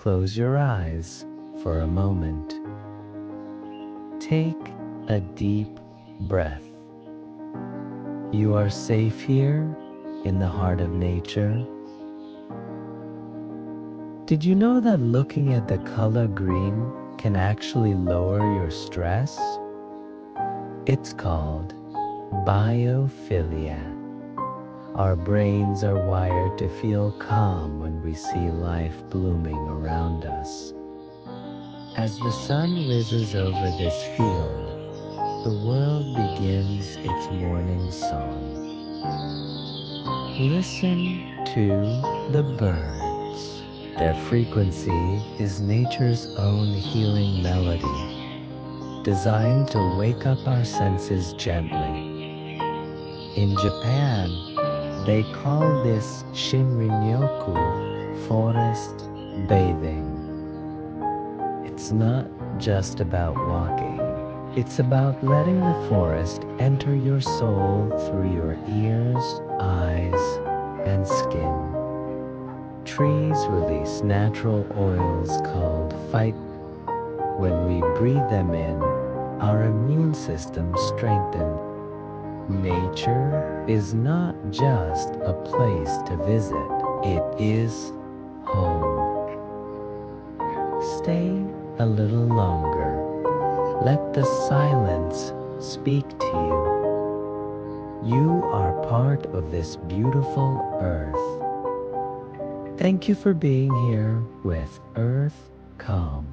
close your eyes for a moment. Take a deep breath. You are safe here in the heart of nature. Did you know that looking at the color green can actually lower your stress? It's called biophilia. Our brains are wired to feel calm when we see life blooming around us. As the sun rises over this field, the world begins its morning song. Listen to the birds. Their frequency is nature's own healing melody, designed to wake up our senses gently. In Japan, they call this Shinrin-yoku, forest bathing. It's not just about walking. It's about letting the forest enter your soul through your ears, eyes, and skin. Trees release natural oils called phyt. When we breathe them in, our immune system strengthens. Nature is not just a place to visit, it is home. Stay a little longer. Let the silence speak to you. You are part of this beautiful earth. Thank you for being here with Earth Calm.